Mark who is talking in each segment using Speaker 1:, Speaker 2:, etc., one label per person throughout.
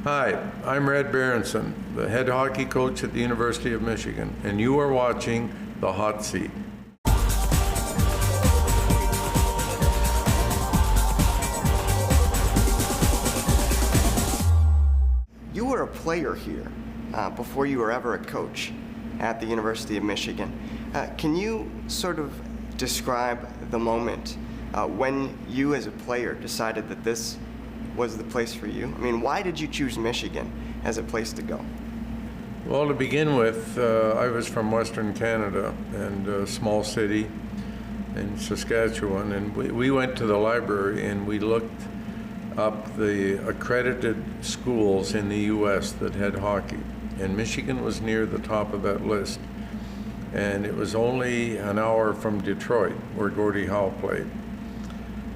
Speaker 1: Hi, I'm Red Berenson, the head hockey coach at the University of Michigan, and you are watching The Hot Seat.
Speaker 2: You were a player here before you were ever a coach at the University of Michigan. Can you sort of describe the moment when you as a player decided that this was the place for you? I mean, why did you choose Michigan as a place to go?
Speaker 1: Well, to begin with, I was from Western Canada and a small city in Saskatchewan, and we went to the library and we looked up the accredited schools in the U.S. that had hockey, and Michigan was near the top of that list. And it was only an hour from Detroit, where Gordie Howe played.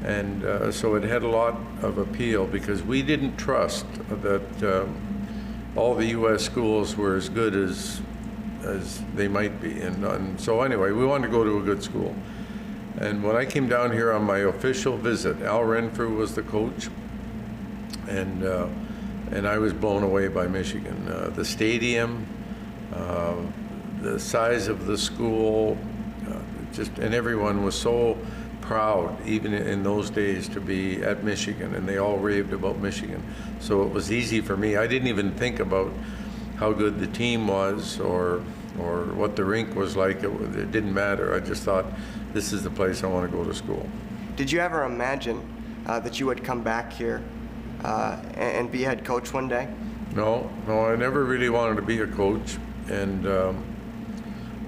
Speaker 1: And so it had a lot of appeal because we didn't trust that all the U.S. schools were as good as they might be. And so anyway, we wanted to go to a good school. And when I came down here on my official visit, Al Renfrew was the coach, and I was blown away by Michigan. The stadium, the size of the school, and everyone was so proud, even in those days, to be at Michigan, and they all raved about Michigan. So it was easy for me. I didn't even think about how good the team was or what the rink was like. It didn't matter. I just thought, this is the place I want to go to school.
Speaker 2: Did you ever imagine that you would come back here and be head coach one day?
Speaker 1: No, I never really wanted to be a coach, and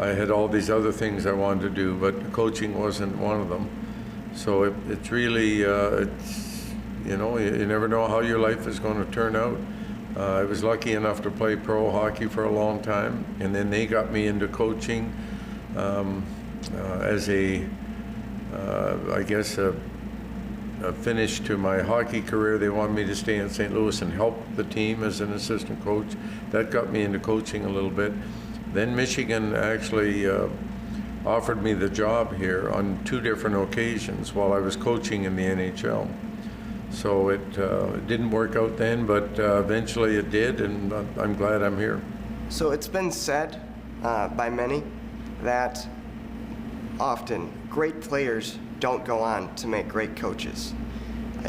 Speaker 1: I had all these other things I wanted to do, but coaching wasn't one of them. So it's really, you never know how your life is going to turn out. I was lucky enough to play pro hockey for a long time, and then they got me into coaching as a finish to my hockey career. They wanted me to stay in St. Louis and help the team as an assistant coach. That got me into coaching a little bit. Then Michigan actually offered me the job here on 2 different occasions while I was coaching in the NHL. So it didn't work out then, but eventually it did, and I'm glad I'm here.
Speaker 2: So it's been said by many that often great players don't go on to make great coaches.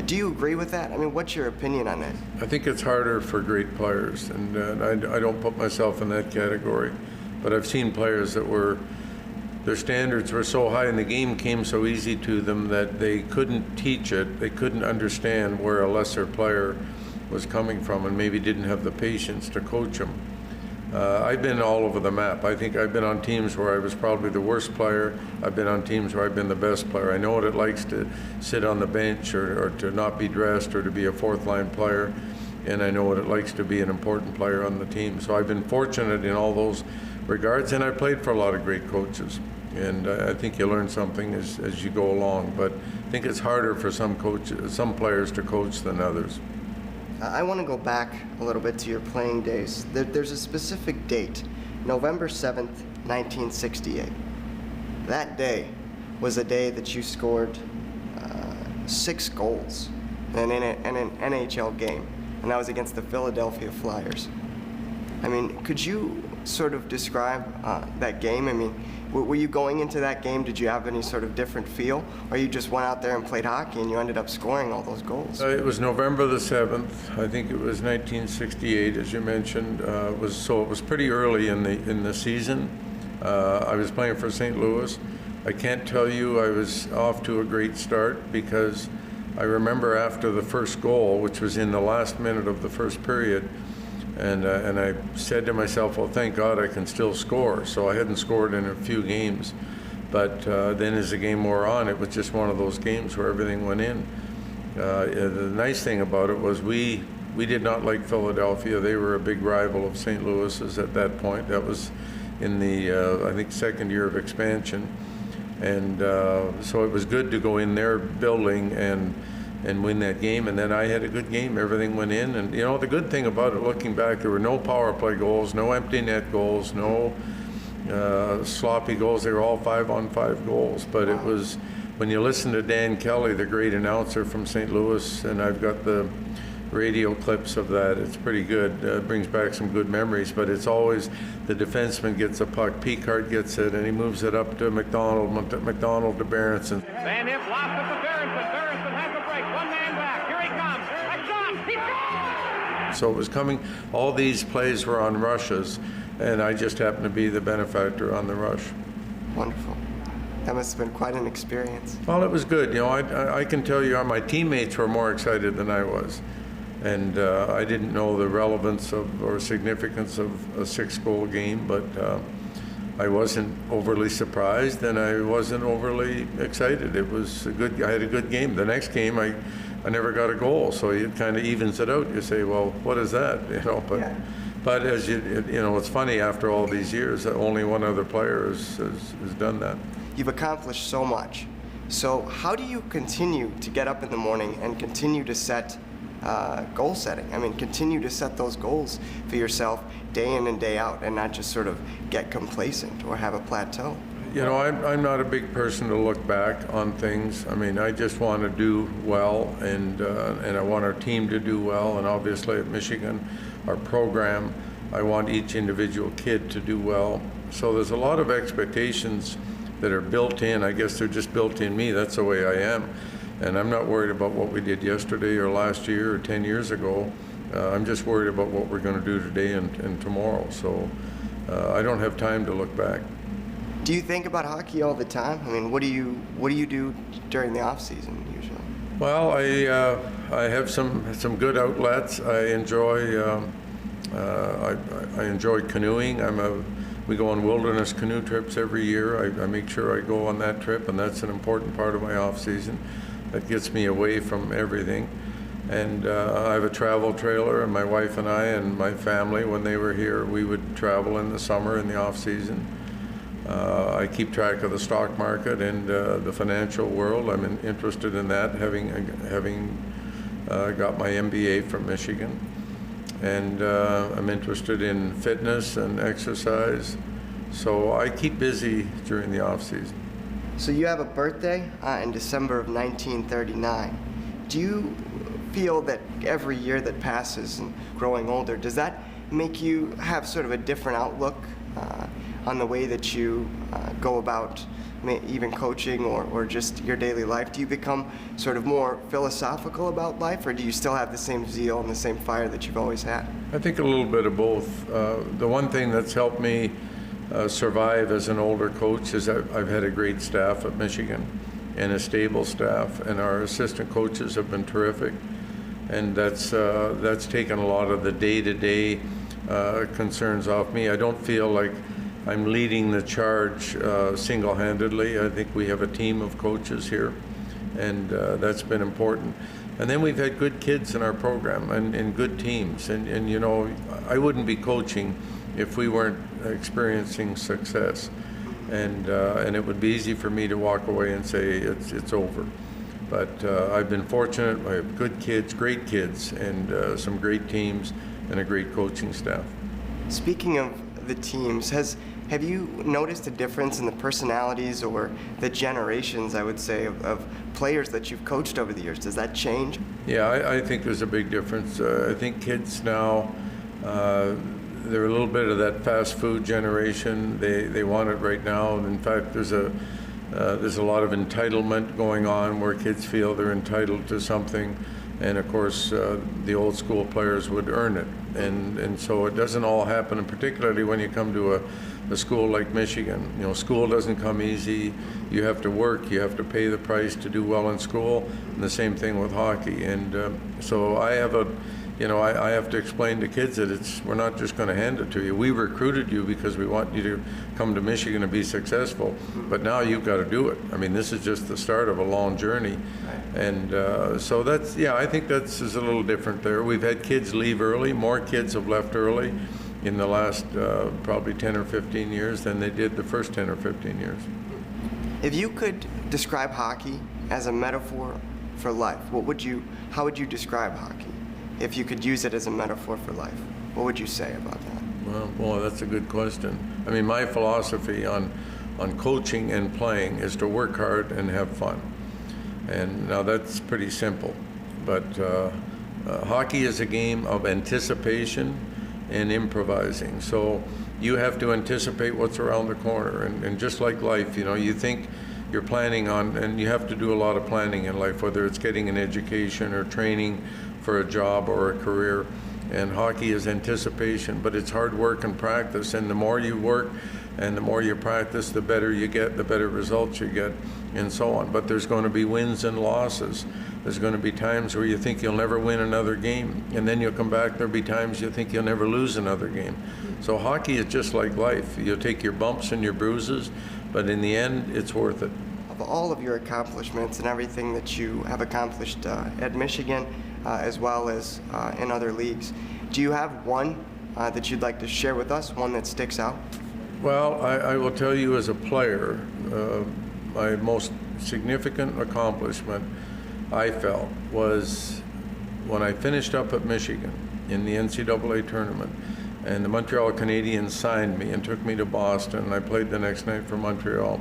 Speaker 2: Do you agree with that? I mean, what's your opinion on that?
Speaker 1: I think it's harder for great players, and I don't put myself in that category. But I've seen players that their standards were so high and the game came so easy to them that they couldn't teach it, they couldn't understand where a lesser player was coming from and maybe didn't have the patience to coach them. I've been all over the map. I think I've been on teams where I was probably the worst player. I've been on teams where I've been the best player. I know what it likes to sit on the bench or to not be dressed or to be a 4th-line player, and I know what it likes to be an important player on the team. So I've been fortunate in all those regards, and I played for a lot of great coaches. And I think you learn something as you go along, but I think it's harder for some players to coach than others.
Speaker 2: I want to go back a little bit to your playing days. There's a specific date, November 7th, 1968. That day was a day that you scored 6 goals in an NHL game, and that was against the Philadelphia Flyers. I mean, could you sort of describe that game? I mean, were you going into that game, did you have any sort of different feel, or you just went out there and played hockey and you ended up scoring all those goals?
Speaker 1: It was November the 7th. I think it was 1968, as you mentioned. It was pretty early in the season. I was playing for St. Louis. I can't tell you I was off to a great start, because I remember after the first goal, which was in the last minute of the first period, and I said to myself, well, thank God I can still score. So I hadn't scored in a few games. But then as the game wore on, it was just one of those games where everything went in. The nice thing about it was we did not like Philadelphia. They were a big rival of St. Louis's at that point. That was in the, I think, 2nd year of expansion. And so it was good to go in their building and win that game, and then I had a good game. Everything went in, and the good thing about it, looking back, there were no power play goals, no empty net goals, no sloppy goals. They were all 5-on-5 goals. But it was, when you listen to Dan Kelly, the great announcer from St. Louis, and I've got the radio clips of that. It's pretty good. Brings back some good memories, but it's always the defenseman gets a puck, Picard gets it, and he moves it up to McDonald to Berenson.
Speaker 3: Van Imp lost it to Berenson. Berenson has a break. One man back. Here he comes. A shot. He scores!
Speaker 1: So it was coming, all these plays were on rushes, and I just happened to be the benefactor on the rush.
Speaker 2: Wonderful. That must have been quite an experience.
Speaker 1: Well, it was good. You know, I can tell you my teammates were more excited than I was. And I didn't know the relevance of or significance of a 6-goal game, but I wasn't overly surprised and I wasn't overly excited. It was I had a good game. The next game, I never got a goal, so it kind of evens it out. You say, well, what is that? You know, but. Yeah. But as you know, it's funny, after all these years, that only one other player has done that.
Speaker 2: You've accomplished so much. So how do you continue to get up in the morning and continue to set goal setting? I mean, continue to set those goals for yourself day in and day out and not just sort of get complacent or have a plateau?
Speaker 1: You know, I'm not a big person to look back on things. I mean, I just want to do well, and I want our team to do well, and obviously at Michigan, our program, I want each individual kid to do well. So there's a lot of expectations that are built in. I guess they're just built in me. That's the way I am. And I'm not worried about what we did yesterday or last year or 10 years ago. I'm just worried about what we're going to do today and tomorrow. So I don't have time to look back.
Speaker 2: Do you think about hockey all the time? I mean, what do you do during the off season usually?
Speaker 1: Well, I have some good outlets. I enjoy I enjoy canoeing. We go on wilderness canoe trips every year. I make sure I go on that trip, and that's an important part of my off season. That gets me away from everything. And I have a travel trailer, and my wife and I and my family, when they were here, we would travel in the summer in the off season. I keep track of the stock market and the financial world. I'm interested in that, having got my MBA from Michigan. And I'm interested in fitness and exercise. So I keep busy during the off season.
Speaker 2: So you have a birthday in December of 1939. Do you feel that every year that passes and growing older, does that make you have sort of a different outlook on the way that you go about even coaching or just your daily life? Do you become sort of more philosophical about life, or do you still have the same zeal and the same fire that you've always had?
Speaker 1: I think a little bit of both. The one thing that's helped me survive as an older coach is I've had a great staff at Michigan and a stable staff, and our assistant coaches have been terrific. And that's taken a lot of the day-to-day concerns off me. I don't feel like I'm leading the charge single-handedly. I think we have a team of coaches here, and that's been important. And then we've had good kids in our program and good teams. And you know, I wouldn't be coaching if we weren't experiencing success. And it would be easy for me to walk away and say it's over. But I've been fortunate. I have good kids, great kids, and some great teams and a great coaching staff.
Speaker 2: Speaking of the teams, have you noticed a difference in the personalities or the generations, I would say, of players that you've coached over the years? Does that change?
Speaker 1: Yeah, I think there's a big difference. I think kids now, they're a little bit of that fast food generation. They want it right now. And in fact, there's a lot of entitlement going on where kids feel they're entitled to something. And of course, the old school players would earn it. And so it doesn't all happen, and particularly when you come to a school like Michigan. You know, school doesn't come easy. You have to work, you have to pay the price to do well in school, and the same thing with hockey. And so I have I have to explain to kids that we're not just going to hand it to you. We recruited you because we want you to come to Michigan and be successful, but now you've got to do it. I mean, this is just the start of a long journey. And so I think that's is a little different there. We've had kids leave early. More kids have left early in the last probably 10 or 15 years than they did the first 10 or 15 years.
Speaker 2: If you could describe hockey as a metaphor for life, how would you describe hockey? If you could use it as a metaphor for life, what would you say about that?
Speaker 1: Well, that's a good question. I mean, my philosophy on coaching and playing is to work hard and have fun. And now that's pretty simple, but Hockey is a game of anticipation and improvising. So you have to anticipate what's around the corner. And just like life, you think you're planning on, and you have to do a lot of planning in life, whether it's getting an education or training for a job or a career. And hockey is anticipation, but it's hard work and practice. And the more you work and the more you practice, the better you get, the better results you get, and so on. But there's going to be wins and losses. There's going to be times where you think you'll never win another game, and then you'll come back. There'll be times you think you'll never lose another game. So hockey is just like life. You'll take your bumps and your bruises, but in the end, it's worth it.
Speaker 2: Of all of your accomplishments and everything that you have accomplished at Michigan, as well as in other leagues, do you have one that you'd like to share with us, one that sticks out?
Speaker 1: Well, I will tell you as a player, my most significant accomplishment, I felt, was when I finished up at Michigan in the NCAA tournament, and the Montreal Canadiens signed me and took me to Boston, and I played the next night for Montreal.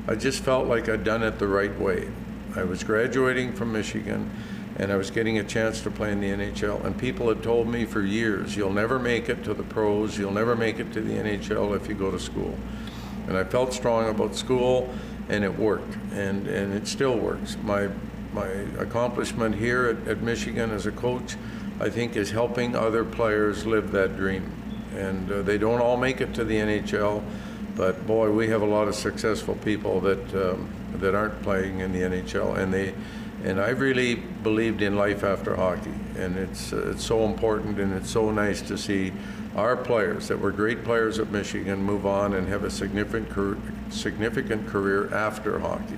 Speaker 1: I just felt like I'd done it the right way. I was graduating from Michigan, and I was getting a chance to play in the NHL, and people had told me for years, you'll never make it to the pros, you'll never make it to the NHL if you go to school. And I felt strong about school, and it worked, and it still works. My accomplishment here at Michigan as a coach, I think, is helping other players live that dream. And they don't all make it to the NHL, but boy, we have a lot of successful people that aren't playing in the NHL, and I really believed in life after hockey, and it's so important, and it's so nice to see our players that were great players at Michigan move on and have a significant career after hockey.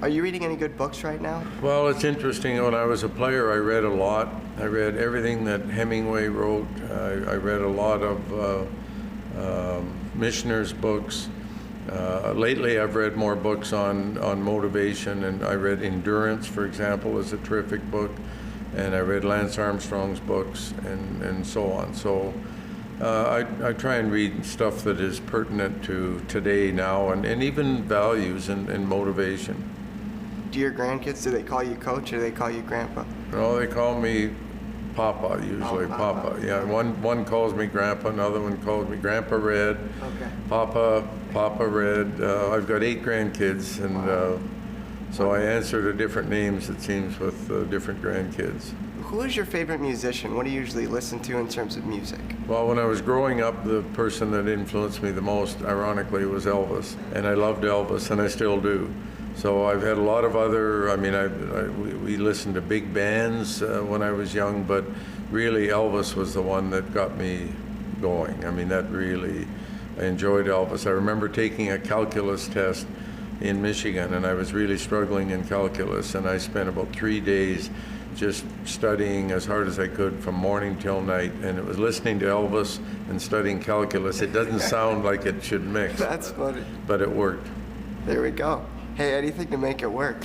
Speaker 2: Are you reading any good books right now?
Speaker 1: Well, it's interesting. When I was a player, I read a lot. I read everything that Hemingway wrote. I read a lot of Michener's books. Lately, I've read more books on motivation, and I read Endurance, for example, is a terrific book, and I read Lance Armstrong's books, and so on. So I try and read stuff that is pertinent to today now, and even values and motivation.
Speaker 2: Do your grandkids, do they call you coach or do they call you grandpa?
Speaker 1: No, they call me Papa, usually.
Speaker 2: Oh, Papa.
Speaker 1: Yeah, one calls me Grandpa, another one calls me Grandpa Red.
Speaker 2: Okay.
Speaker 1: Papa Red. I've got 8 grandkids, and so I answer to different names, it seems, with different grandkids.
Speaker 2: Who is your favorite musician? What do you usually listen to in terms of music?
Speaker 1: Well, when I was growing up, the person that influenced me the most, ironically, was Elvis. And I loved Elvis, and I still do. So I've had a lot of other, we listened to big bands when I was young, but really Elvis was the one that got me going. I enjoyed Elvis. I remember taking a calculus test in Michigan, and I was really struggling in calculus, and I spent about 3 days just studying as hard as I could from morning till night, and it was listening to Elvis and studying calculus. It doesn't sound like it should mix.
Speaker 2: That's funny.
Speaker 1: But it worked.
Speaker 2: There we go. Hey, anything to make it work.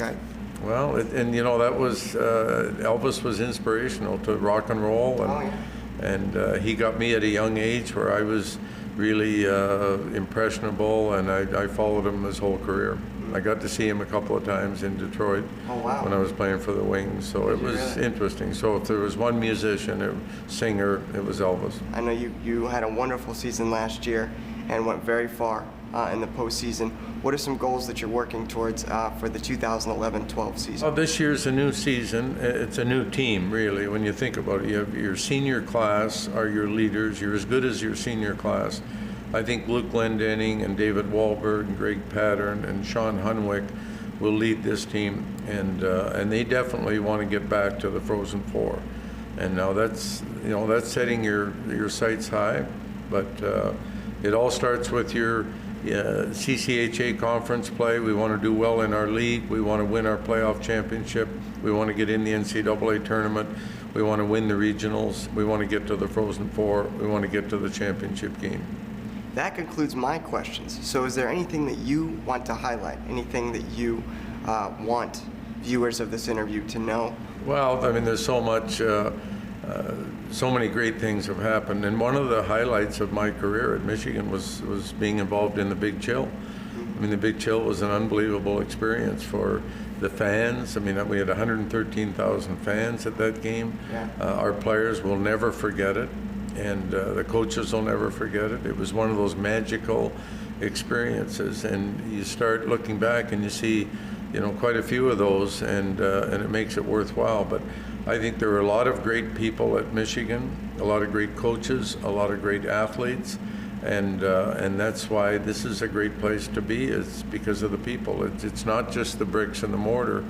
Speaker 1: Well, that was, Elvis was inspirational to rock and roll, and he got me at a young age where I was really impressionable, and I followed him his whole career. I got to see him a couple of times in Detroit when I was playing for the Wings, so it was interesting. So if there was one musician or singer, it was Elvis.
Speaker 2: I know you had a wonderful season last year and went very far in the postseason. What are some goals that you're working towards for the 2011-12 season?
Speaker 1: Well, this year's a new season. It's a new team, really, when you think about it. You have your senior class are your leaders. You're as good as your senior class. I think Luke Glendening and David Wahlberg and Greg Pattern and Sean Hunwick will lead this team, and they definitely want to get back to the Frozen Four. And now that's setting your sights high, but it all starts with your CCHA conference play. We want to do well in our league. We want to win our playoff championship. We want to get in the NCAA tournament. We want to win the regionals. We want to get to the Frozen Four. We want to get to the championship game.
Speaker 2: That concludes my questions. So is there anything that you want to highlight? Anything that you want viewers of this interview to know? Well,
Speaker 1: there's so much, so many great things have happened. And one of the highlights of my career at Michigan was being involved in the Big Chill. The Big Chill was an unbelievable experience for the fans. I mean, we had 113,000 fans at that game.
Speaker 2: Yeah.
Speaker 1: Our players will never forget it, and the coaches will never forget it. It was one of those magical experiences, and you start looking back and you see, quite a few of those, and it makes it worthwhile. But I think there are a lot of great people at Michigan, a lot of great coaches, a lot of great athletes, and that's why this is a great place to be. It's because of the people. It's not just the bricks and the mortar,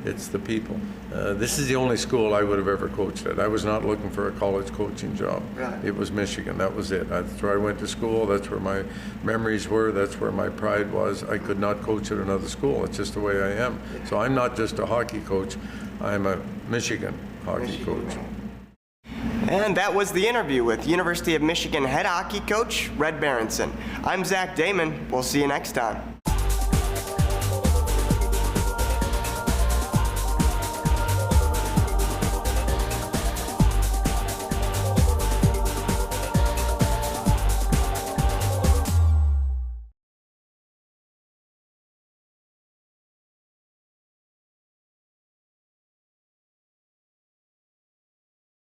Speaker 1: it's the people. This is the only school I would have ever coached at. I was not looking for a college coaching job.
Speaker 2: Right.
Speaker 1: It was Michigan. That was it. That's where I went to school. That's where my memories were. That's where my pride was. I could not coach at another school. It's just the way I am. So I'm not just a hockey coach. I'm a Michigan hockey coach.
Speaker 2: And that was the interview with University of Michigan head hockey coach Red Berenson. I'm Zach Damon. We'll see you next time.